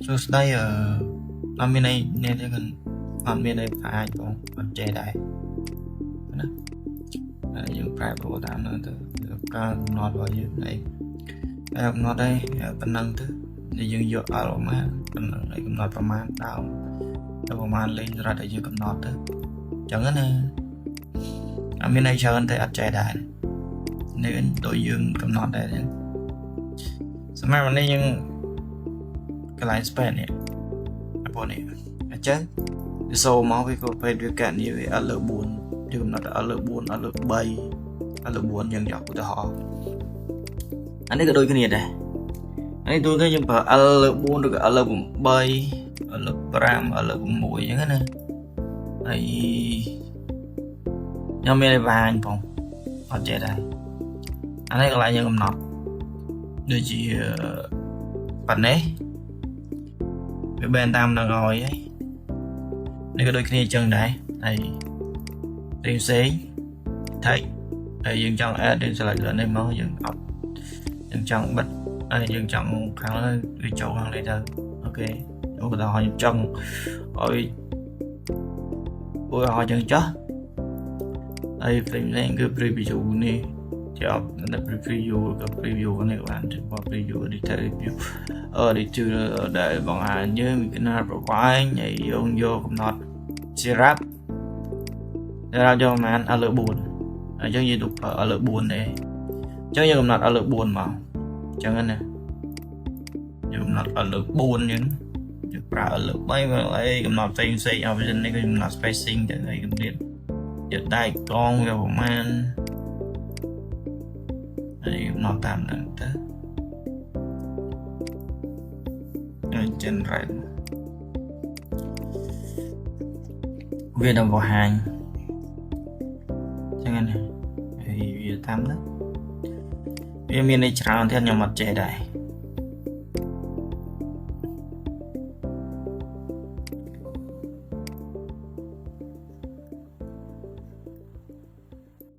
សួស្តីអត់មានអីនេះទេគាត់អត់មានអីអាចបងអត់ចេះដែរណាហើយយើងប្រែប្រួលតាមនោះទៅការកំណត់របស់យើងឯងកំណត់ឯងប៉ុណ្ណឹងទៅយើងយកអល់ប្រមាណប៉ុណ្ណឹងឯងកំណត់ប្រមាណដើមទៅប្រមាណលេងរត់ឲ្យយើងកំណត់ទៅអញ្ចឹងណាអត់មានអីច្រើនទេអត់ចេះដែរនេះដូចយើងកំណត់ដែរសម្រាប់วันนี้យើងកន្លែង space នេះបងនេះអញ្ចឹងវាសូមកវាក៏ពេលវាកាត់នេះវាអត់លើ4យើងកំណត់អត់លើ4អត់លើ3អត់លើ4យើងយកឧទាហរណ៍អានេះក៏ដូចគ្នាដែរអានេះដូចគ្នាយើងប្រើ L លើ4ឬក៏ L លើ8 L លើ5 L លើ6អញ្ចឹងណាហើយខ្ញុំមានឲ្យវាញផងអត់ចេះដែរអានេះកន្លែងយើងកំណត់ដូចជាប៉ុណ្ណេះវាបែនតាមនឹងឲ្យហីនេះក៏ដូចគ្នាអញ្ចឹងដែរហើយផ្សេងថៃហើយយើងចង់ add យើង select លើនេះមកយើងអត់យើងចង់បិទហើយយើងចង់ខាងលើវាចូលខាងនេះទៅអូខេឧទាហរណ៍ខ្ញុំចង់ឲ្យឲ្យយើងចោះហើយផ្សេងគឺ preview នេះជាប់នៅ preview ក៏ preview នេះបានជា preview editor review editor ដែលបង្ហាញយើងមាន provide ហើយយើងយកកំណត់ setup ដែលเราយកប្រហែល L លើ4ហើយយើងយកទៅ L លើ4ទេអញ្ចឹងយើងកំណត់ L លើ4មកអញ្ចឹងណាយើងកំណត់ L លើ4យើងប្រើ L លើ3មកអីកំណត់ផ្សេងៗ option នេះគឺកំណត់ spacing ទៅអីកំណត់យកដៃកងវាប្រហែលហើយកំណត់តាមហ្នឹងទៅgenerate វានឹងបង្ហាញចឹងណាហើយវាតាមហ្នឹងវាមានន័យច្រើនទៀតខ្ញុំអត់ចេះដែរ